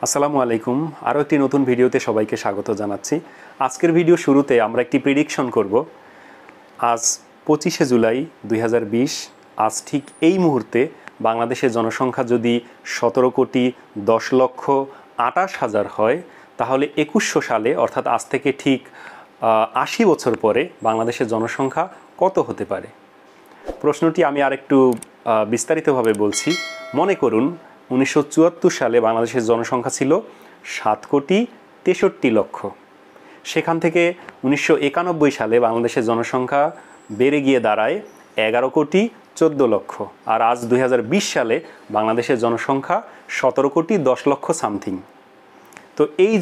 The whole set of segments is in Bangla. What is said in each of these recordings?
আসসালামু আলাইকুম। আরও একটি নতুন ভিডিওতে সবাইকে স্বাগত জানাচ্ছি। আজকের ভিডিও শুরুতে আমরা একটি প্রেডিকশন করব। আজ 25শে জুলাই 2020, আজ ঠিক এই মুহূর্তে বাংলাদেশের জনসংখ্যা যদি 17,10,28,000 হয়, তাহলে 2100 সালে অর্থাৎ আজ থেকে ঠিক 80 বছর পরে বাংলাদেশের জনসংখ্যা কত হতে পারে। প্রশ্নটি আমি আরেকটু বিস্তারিতভাবে বলছি। মনে করুন 1974 সালে বাংলাদেশের জনসংখ্যা ছিল 7,63,00,000। সেখান থেকে 1991 সালে বাংলাদেশের জনসংখ্যা বেড়ে গিয়ে দাঁড়ায় 11,14,00,000। আর আজ 2020 সালে বাংলাদেশের জনসংখ্যা 17,10,00,000 সামথিং। তো এই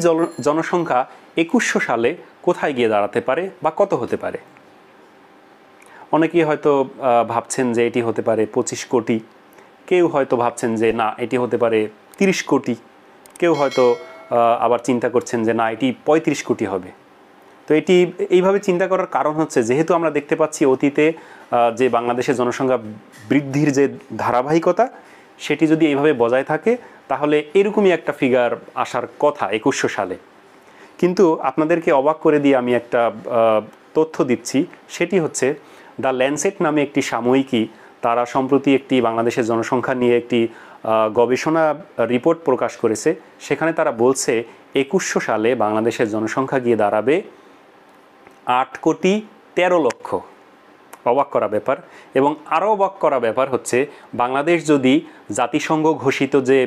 জনসংখ্যা 2100 সালে কোথায় গিয়ে দাঁড়াতে পারে বা কত হতে পারে? অনেকেই হয়তো ভাবছেন যে এটি হতে পারে 25 কোটি, কেউ হয়তো ভাবছেন যে না এটি হতে পারে 30 কোটি, কেউ হয়তো আবার চিন্তা করছেন যে না এটি 35 কোটি হবে। তো এটি এইভাবে চিন্তা করার কারণ হচ্ছে, যেহেতু আমরা দেখতে পাচ্ছি অতীতে যে বাংলাদেশের জনসংখ্যা বৃদ্ধির যে ধারাবাহিকতা, সেটি যদি এইভাবে বজায় থাকে তাহলে এরকমই একটা ফিগার আসার কথা 2100 সালে। কিন্তু আপনাদেরকে অবাক করে দিয়ে আমি একটা তথ্য দিচ্ছি, সেটি হচ্ছে দ্য ল্যান্সেট নামে একটি সাময়িকী, তারা সম্প্রতি একটি বাংলাদেশের জনসংখ্যা নিয়ে একটি গবেষণা রিপোর্ট প্রকাশ করেছে। সেখানে তারা বলছে 2100 সালে বাংলাদেশের জনসংখ্যা গিয়ে দাঁড়াবে 8,13,00,000। অবাক করা ব্যাপার। এবং আরও অবাক করা ব্যাপার হচ্ছে, বাংলাদেশ যদি জাতিসংঘ ঘোষিত যে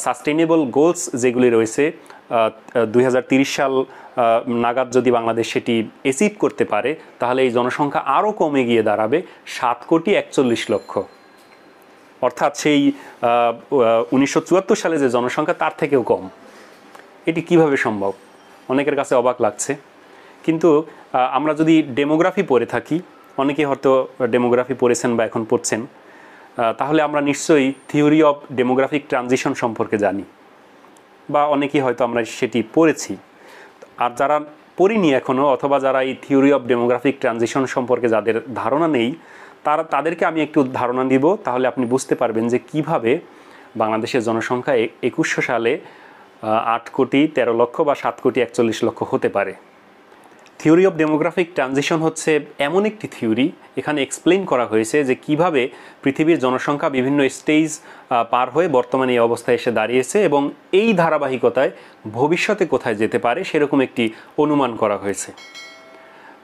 সাস্টেইনেবল গোলস যেগুলি রয়েছে 2030 সাল নাগাদ যদি বাংলাদেশ সেটি অ্যাচিভ করতে পারে, তাহলে এই জনসংখ্যা আরও কমে গিয়ে দাঁড়াবে 7,41,00,000। অর্থাৎ সেই 1974 সালে যে জনসংখ্যা তার থেকেও কম। এটি কিভাবে সম্ভব? অনেকের কাছে অবাক লাগছে। কিন্তু আমরা যদি ডেমোগ্রাফি পড়ে থাকি, অনেকে হয়তো ডেমোগ্রাফি পড়েছেন বা এখন পড়ছেন, তাহলে আমরা নিশ্চয়ই থিওরি অফ ডেমোগ্রাফিক ট্রানজিশন সম্পর্কে জানি, বা অনেকেই হয়তো আমরা সেটি পড়েছি। আর যারা পড়িনি এখনও, অথবা যারা এই থিওরি অফ ডেমোগ্রাফিক ট্রানজিশন সম্পর্কে যাদের ধারণা নেই, তাদেরকে আমি একটু ধারণা দিব, তাহলে আপনি বুঝতে পারবেন যে কিভাবে বাংলাদেশের জনসংখ্যা 2100 সালে 8,13,00,000 বা 7,41,00,000 হতে পারে। থিওরি অফ ডেমোগ্রাফিক ট্রানজিশন হচ্ছে এমন একটি থিওরি, এখানে এক্সপ্লেইন করা হয়েছে যে কিভাবে পৃথিবীর জনসংখ্যা বিভিন্ন স্টেজ পার হয়ে বর্তমানে এই অবস্থায় এসে দাঁড়িয়েছে, এবং এই ধারাবাহিকতায় ভবিষ্যতে কোথায় যেতে পারে সেরকম একটি অনুমান করা হয়েছে।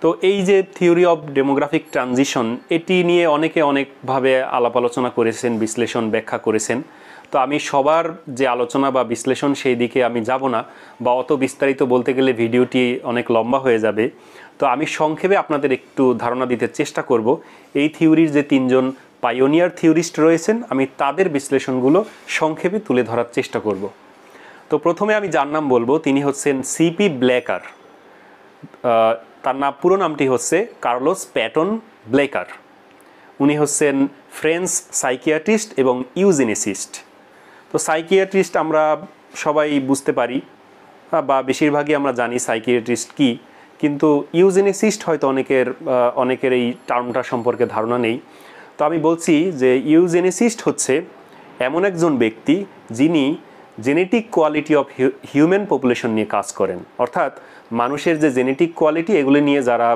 তো এই যে থিওরি অফ ডেমোগ্রাফিক ট্রানজিশন, এটি নিয়ে অনেকে অনেকভাবে আলাপ আলোচনা করেছেন, বিশ্লেষণ ব্যাখ্যা করেছেন। তো আমি সবার যে আলোচনা বা বিশ্লেষণ সেই দিকে আমি যাব না, বা অত বিস্তারিত বলতে গেলে ভিডিওটি অনেক লম্বা হয়ে যাবে। তো আমি সংক্ষেপে আপনাদের একটু ধারণা দিতে চেষ্টা করব। এই থিওরির যে 3জন পাইওনিয়ার থিওরিস্ট রয়েছেন, আমি তাদের বিশ্লেষণগুলো সংক্ষেপে তুলে ধরার চেষ্টা করব। তো প্রথমে আমি যার নাম বলবো, তিনি হচ্ছেন সিপি ব্লেকার। তার পুরো নামটি হচ্ছে কার্লোস প্যাটন ব্লেকার। উনি হচ্ছেন ফ্রেঞ্চ সাইকিয়াট্রিস্ট এবং ইউজেনিসিস্ট। তো সাইকিয়াট্রিস্ট আমরা সবাই বুঝতে পারি, বা বেশিরভাগই আমরা জানি সাইকিয়াট্রিস্ট কি, কিন্তু ইউজেনিসিস্ট হয়তো অনেকের এই টার্মটা সম্পর্কে ধারণা নেই। তো আমি বলছি যে ইউজেনিসিস্ট হচ্ছে এমন একজন ব্যক্তি যিনি genetic quality of human population নিয়ে কাজ করেন। অর্থাৎ মানুষের যে জেনেটিক কোয়ালিটি, এগুলি নিয়ে যারা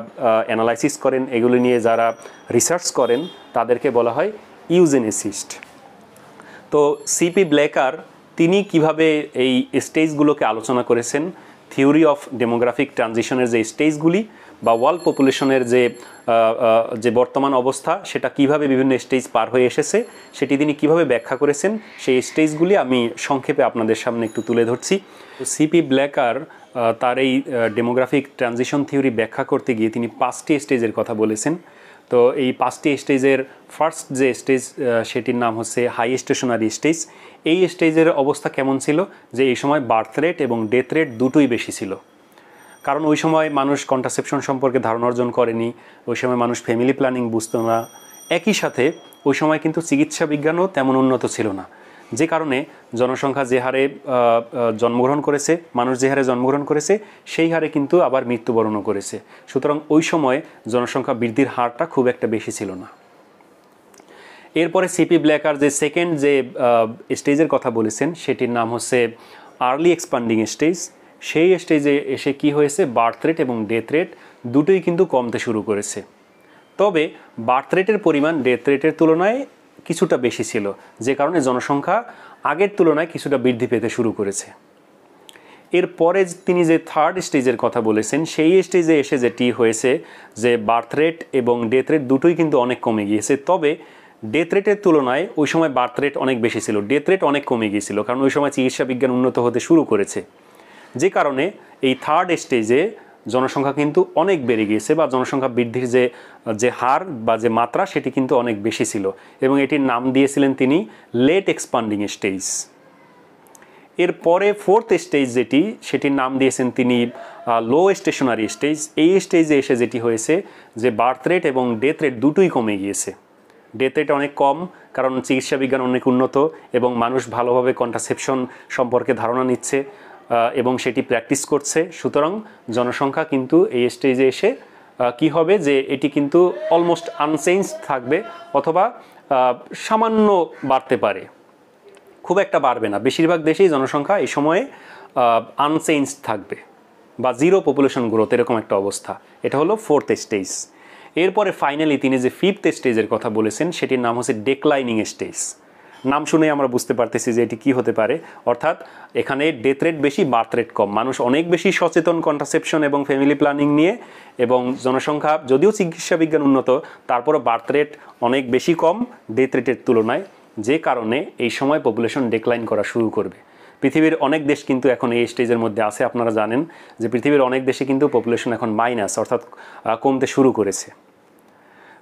অ্যানালাইসিস করেন, এগুলি নিয়ে যারা রিসার্চ করেন, তাদেরকে বলা হয় ইউজেনিসিস্ট। তো সিপি ব্লেকার তিনি কিভাবে এই স্টেজগুলোকে আলোচনা করেছেন, থিওরি অফ ডেমোগ্রাফিক ট্রানজিশনের যে স্টেজগুলি বা ওয়ার্ল্ড পপুলেশনের যে বর্তমান অবস্থা, সেটা কিভাবে বিভিন্ন স্টেজ পার হয়ে এসেছে, সেটি তিনি কিভাবে ব্যাখ্যা করেছেন, সেই স্টেজগুলি আমি সংক্ষেপে আপনাদের সামনে একটু তুলে ধরছি। সিপি ব্লেকার তার এই ডেমোগ্রাফিক ট্রানজিশন থিওরি ব্যাখ্যা করতে গিয়ে তিনি 5টি স্টেজের কথা বলেছেন। তো এই 5টি স্টেজের ফার্স্ট যে স্টেজ, সেটির নাম হচ্ছে হাই স্টেশনারি স্টেজ। এই স্টেজের অবস্থা কেমন ছিল, যে এই সময় বার্থ রেট এবং ডেথ রেট দুটোই বেশি ছিল। কারণ ওই সময় মানুষ কন্ট্রাসেপশন সম্পর্কে ধারণা অর্জন করেনি, ওই সময় মানুষ ফ্যামিলি প্ল্যানিং বুঝতো না। একই সাথে ওই সময় কিন্তু চিকিৎসা বিজ্ঞানও তেমন উন্নত ছিল না, যে কারণে জনসংখ্যা যে হারে জন্মগ্রহণ করেছে, মানুষ যে হারে জন্মগ্রহণ করেছে, সেই হারে কিন্তু আবার মৃত্যুবরণও করেছে। সুতরাং ওই সময় জনসংখ্যা বৃদ্ধির হারটা খুব একটা বেশি ছিল না। এরপরে সিপি ব্লেকার যে সেকেন্ড যে স্টেজের কথা বলেছেন, সেটির নাম হচ্ছে আর্লি এক্সপান্ডিং স্টেজ, সেই স্টেজে এসে কি হয়েছে, বার্থ রেট এবং ডেথ রেট দুটোই কিন্তু কমতে শুরু করেছে। তবে বার্থ রেটের পরিমাণ ডেথ রেটের তুলনায় কিছুটা বেশি ছিল, যে কারণে জনসংখ্যা আগের তুলনায় কিছুটা বৃদ্ধি পেতে শুরু করেছে। এরপরে তিনি যে থার্ড স্টেজের কথা বলেছেন, সেই স্টেজে এসে যেটি হয়েছে যে বার্থ রেট এবং ডেথ রেট দুটোই কিন্তু অনেক কমে গিয়েছে। তবে ডেথ রেটের তুলনায় ওই সময় বার্থ রেট অনেক বেশি ছিল, ডেথ রেট অনেক কমে গিয়েছিল, কারণ ওই সময় চিকিৎসা বিজ্ঞান উন্নত হতে শুরু করেছে। যে কারণে এই থার্ড স্টেজে জনসংখ্যা কিন্তু অনেক বেড়ে গিয়েছে, বা জনসংখ্যা বৃদ্ধির যে হার বা যে মাত্রা সেটি কিন্তু অনেক বেশি ছিল, এবং এটির নাম দিয়েছিলেন তিনি লেট এক্সপান্ডিং স্টেজ। এরপরে ফোর্থ স্টেজ যেটি, সেটির নাম দিয়েছেন তিনি লো স্টেশনারি স্টেজ। এই স্টেজে এসে যেটি হয়েছে যে বার্থ রেট এবং ডেথ রেট দুটোই কমে গিয়েছে। ডেথ রেট অনেক কম, কারণ চিকিৎসা বিজ্ঞান অনেক উন্নত এবং মানুষ ভালোভাবে কন্ট্রাসেপশন সম্পর্কে ধারণা নিচ্ছে এবং সেটি প্র্যাকটিস করছে। সুতরাং জনসংখ্যা কিন্তু এই স্টেজে এসে কি হবে, যে এটি কিন্তু অলমোস্ট আনচেঞ্জ থাকবে, অথবা সামান্য বাড়তে পারে, খুব একটা বাড়বে না। বেশিরভাগ দেশেই জনসংখ্যা এই সময়ে আনচেঞ্জ থাকবে, বা জিরো পপুলেশন গ্রোথ, এরকম একটা অবস্থা। এটা হলো ফোর্থ স্টেজ। এরপরে ফাইনালি তিনি যে ফিফথ স্টেজের কথা বলেছেন, সেটির নাম হচ্ছে ডেক্লাইনিং স্টেজ। নাম শুনে আমরা বুঝতে পারতেছি যে এটি কী হতে পারে, অর্থাৎ এখানে ডেথ রেট বেশি, বার্থ রেট কম। মানুষ অনেক বেশি সচেতন কন্ট্রাসেপশন এবং ফ্যামিলি প্ল্যানিং নিয়ে, এবং জনসংখ্যা যদিও চিকিৎসা বিজ্ঞান উন্নত, তারপরও বার্থ রেট অনেক বেশি কম ডেথ রেটের তুলনায়, যে কারণে এই সময় পপুলেশন ডেক্লাইন করা শুরু করবে। পৃথিবীর অনেক দেশ কিন্তু এখন এই স্টেজের মধ্যে আছে। আপনারা জানেন যে পৃথিবীর অনেক দেশে কিন্তু পপুলেশন এখন মাইনাস, অর্থাৎ কমতে শুরু করেছে।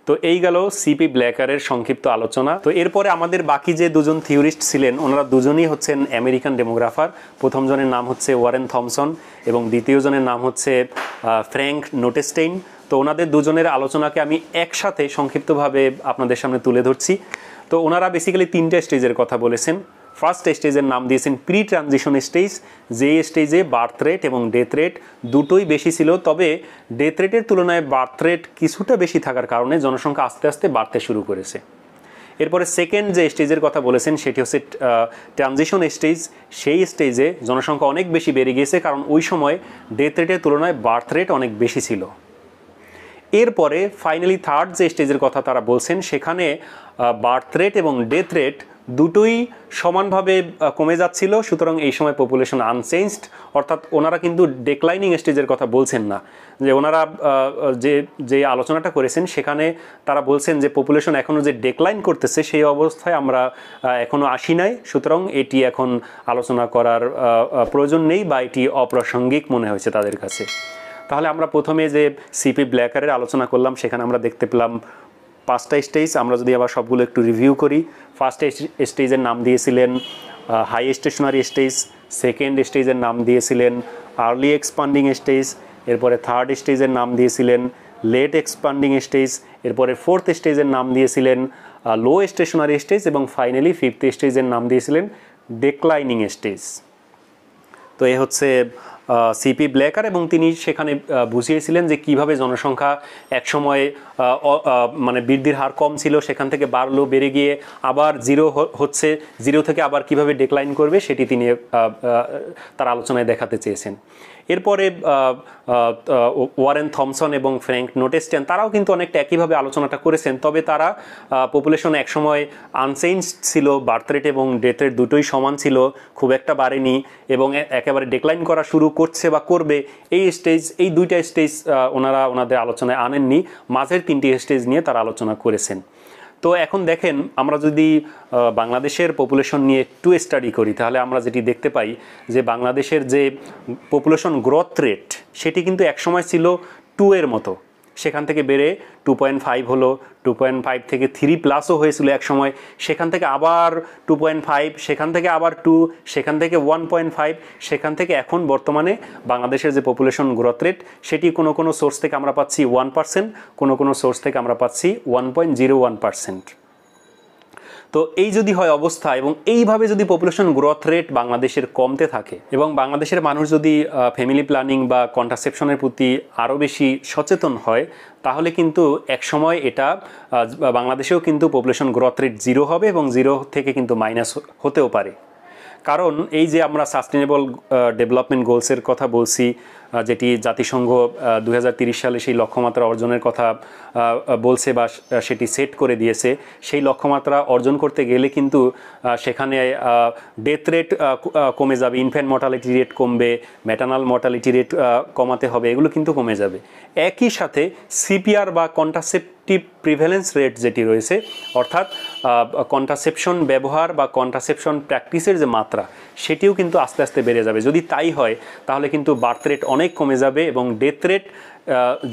তো এই গেল সিপি ব্ল্যাকারের সংক্ষিপ্ত আলোচনা। তো এরপরে আমাদের বাকি যে দুজন থিওরিস্ট ছিলেন, ওনারা দুজনই হচ্ছেন আমেরিকান ডেমোগ্রাফার। প্রথম জনের নাম হচ্ছে ওয়ারেন থমসন এবং দ্বিতীয় জনের নাম হচ্ছে ফ্র্যাঙ্ক নোটেস্টেইন। তো ওনাদের দুজনের আলোচনাকে আমি একসাথে সংক্ষিপ্তভাবে আপনাদের সামনে তুলে ধরছি। তো ওনারা বেসিক্যালি তিনটা স্টেজের কথা বলেছেন। ফার্স্ট স্টেজের নাম দিয়েছেন প্রি ট্রানজিশন স্টেজ, যে স্টেজে বার্থ রেট এবং ডেথ রেট দুটোই বেশি ছিল। তবে ডেথ রেটের তুলনায় বার্থ রেট কিছুটা বেশি থাকার কারণে জনসংখ্যা আস্তে আস্তে বাড়তে শুরু করেছে। এরপরে সেকেন্ড যে স্টেজের কথা বলেছেন, সেটি হচ্ছে ট্রানজিশন স্টেজ। সেই স্টেজে জনসংখ্যা অনেক বেশি বেড়ে গিয়েছে, কারণ ওই সময় ডেথ রেটের তুলনায় বার্থ রেট অনেক বেশি ছিল। এরপরে ফাইনালি থার্ড যে স্টেজের কথা তারা বলছেন, সেখানে বার্থ রেট এবং ডেথ রেট দুটোই সমানভাবে কমে যাচ্ছিল। সুতরাং এই সময় পপুলেশন আনচেঞ্জড, অর্থাৎ ওনারা কিন্তু ডেক্লাইনিং স্টেজের কথা বলছেন না। যে ওনারা যে আলোচনাটা করেছেন, সেখানে তারা বলছেন যে পপুলেশন এখনও যে ডেক্লাইন করতেছে, সেই অবস্থায় আমরা এখনও আসি নাই। সুতরাং এটি এখন আলোচনা করার প্রয়োজন নেই, বা এটি অপ্রাসঙ্গিক মনে হয়েছে তাদের কাছে। তাহলে আমরা প্রথমে যে সিপি ব্ল্যাকারের আলোচনা করলাম, সেখানে আমরা দেখতে পেলাম পাঁচটা স্টেজ। আমরা যদি আবার সবগুলো একটু রিভিউ করি, ফার্স্ট স্টেজের নাম দিয়েছিলেন হাই স্টেশনারি স্টেজ, সেকেন্ড স্টেজের নাম দিয়েছিলেন আর্লি এক্সপান্ডিং স্টেজ, এরপরে থার্ড স্টেজের নাম দিয়েছিলেন লেট এক্সপান্ডিং স্টেজ, এরপরে ফোর্থ স্টেজের নাম দিয়েছিলেন লো স্টেশনারি স্টেজ, এবং ফাইনালি ফিফথ স্টেজের নাম দিয়েছিলেন ডেক্লাইনিং স্টেজ। তো এ হচ্ছে সিপি ব্ল্যাকার, এবং তিনি সেখানে বুঝিয়েছিলেন যে কিভাবে জনসংখ্যা একসময় মানে বৃদ্ধির হার কম ছিল, সেখান থেকে বাড়লো, বেড়ে গিয়ে আবার জিরো হচ্ছে, জিরো থেকে আবার কিভাবে ডেক্লাইন করবে সেটি তিনি তার আলোচনায় দেখাতে চেয়েছেন। এরপরে ওয়ারেন থমসন এবং ফ্র্যাঙ্ক নোটেস্টেইন তারাও কিন্তু অনেকটা একইভাবে আলোচনাটা করেছেন। তবে তারা পপুলেশন একসময় আনচেঞ্জ ছিল, বার্থ রেট এবং ডেথ রেট দুটোই সমান ছিল, খুব একটা বাড়েনি, এবং একেবারে ডেক্লাইন করা শুরু করছে বা করবে। এই দুইটা স্টেজ ওনারা ওনাদের আলোচনায় আনেননি, মাঝের তিনটি স্টেজ নিয়ে তারা আলোচনা করেছেন। তো এখন দেখেন, আমরা যদি বাংলাদেশের পপুলেশন নিয়ে একটু স্টাডি করি, তাহলে আমরা যেটি দেখতে পাই যে বাংলাদেশের যে পপুলেশন গ্রোথ রেট, সেটি কিন্তু একসময় ছিল 2 এর মতো, সেখান থেকে বেড়ে 2.5 হলো, 2.5 থেকে 3+ হয়েছিল এক সময়, সেখান থেকে আবার 2.5, সেখান থেকে আবার 2, সেখান থেকে 1.5, সেখান থেকে এখন বর্তমানে বাংলাদেশের যে পপুলেশন গ্রোথ রেট, সেটি কোনো সোর্স থেকে আমরা পাচ্ছি 1%, কোনো সোর্স থেকে আমরা পাচ্ছি 1.01%। তো এই যদি হয় অবস্থা, এবং এইভাবে যদি পপুলেশন গ্রোথ রেট বাংলাদেশের কমতে থাকে, এবং বাংলাদেশের মানুষ যদি ফ্যামিলি প্ল্যানিং বা কন্ট্রাসেপশনের প্রতি আরও বেশি সচেতন হয়, তাহলে কিন্তু একসময় এটা বাংলাদেশেও কিন্তু পপুলেশন গ্রোথ রেট 0 হবে, এবং 0 থেকে কিন্তু মাইনাস হতেও পারে। কারণ এই যে আমরা সাস্টেনেবল ডেভেলপমেন্ট গোলসের কথা বলছি, যেটি জাতিসংঘ 2030 সালে সেই লক্ষ্যমাত্রা অর্জনের কথা বলছে বা সেটি সেট করে দিয়েছে, সেই লক্ষ্যমাত্রা অর্জন করতে গেলে কিন্তু সেখানে ডেথ রেট কমে যাবে, ইনফ্যান্ট মর্টালিটি রেট কমবে, ম্যাটার্নাল মর্টালিটি রেট কমাতে হবে, এগুলো কিন্তু কমে যাবে। একই সাথে সিপিআর বা কন্ট্রাসেপটিভ প্রিভ্যালেন্স রেট যেটি রয়েছে, অর্থাৎ কন্ট্রাসেপশন ব্যবহার বা কন্ট্রাসেপশন প্র্যাকটিসের যে মাত্রা, সেটিও কিন্তু আস্তে আস্তে বেড়ে যাবে। যদি তাই হয় তাহলে কিন্তু বার্থ রেট অনেক কমে যাবে এবং ডেথ রেট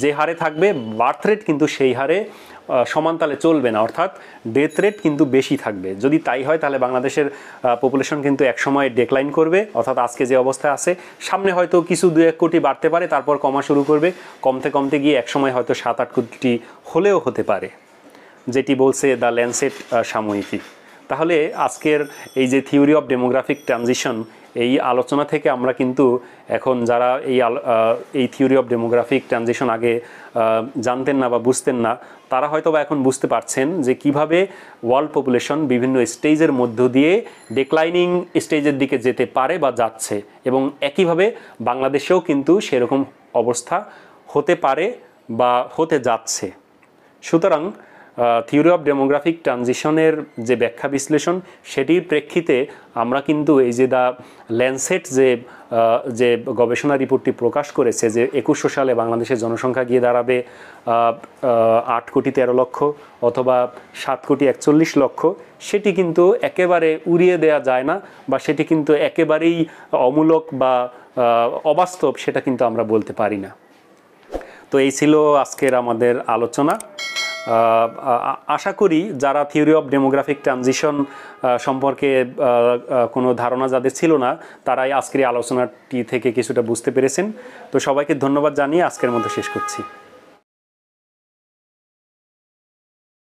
যে হারে থাকবে, বার্থ রেট কিন্তু সেই হারে সমানতালে চলবে না, অর্থাৎ ডেথ রেট কিন্তু বেশি থাকবে। যদি তাই হয় তাহলে বাংলাদেশের পপুলেশন কিন্তু একসময় ডেক্লাইন করবে, অর্থাৎ আজকে যে অবস্থায় আছে, সামনে হয়তো কিছু 2-1 কোটি বাড়তে পারে, তারপর কমা শুরু করবে, কমতে কমতে গিয়ে একসময় হয়তো 7-8 কোটি হলেও হতে পারে, যেটি বলছে দ্য ল্যান্সেট সাময়িকী। তাহলে আজকের এই যে থিওরি অফ ডেমোগ্রাফিক ট্রানজিশন, এই আলোচনা থেকে আমরা কিন্তু এখন যারা এই থিওরি অফ ডেমোগ্রাফিক ট্রানজিশন আগে জানতেন না বা বুঝতেন না, তারা হয়তো বা এখন বুঝতে পারছেন যে কিভাবে ওয়ার্ল্ড পপুলেশন বিভিন্ন স্টেজের মধ্য দিয়ে ডিক্লাইনিং স্টেজের দিকে যেতে পারে বা যাচ্ছে, এবং একইভাবে বাংলাদেশেও কিন্তু সেরকম অবস্থা হতে পারে বা হতে যাচ্ছে। সুতরাং থিওরি অফ ডেমোগ্রাফিক ট্রানজিশনের যে ব্যাখ্যা বিশ্লেষণ, সেটির প্রেক্ষিতে আমরা কিন্তু এই যে দ্য ল্যান্সেট যে গবেষণা রিপোর্টটি প্রকাশ করেছে যে 2100 সালে বাংলাদেশের জনসংখ্যা গিয়ে দাঁড়াবে 8 কোটি 13 লক্ষ অথবা 7 কোটি 41 লক্ষ, সেটি কিন্তু একেবারে উড়িয়ে দেওয়া যায় না, বা সেটি কিন্তু একেবারেই অমূলক বা অবাস্তব, সেটা কিন্তু আমরা বলতে পারি না। তো এই ছিল আজকের আমাদের আলোচনা। আশা করি যারা থিওরি অফ ডেমোগ্রাফিক ট্রানজিশন সম্পর্কে কোনো ধারণা যাদের ছিল না, তারাই আজকের এই আলোচনাটি থেকে কিছুটা বুঝতে পেরেছেন। তো সবাইকে ধন্যবাদ জানিয়ে আজকের মতো শেষ করছি।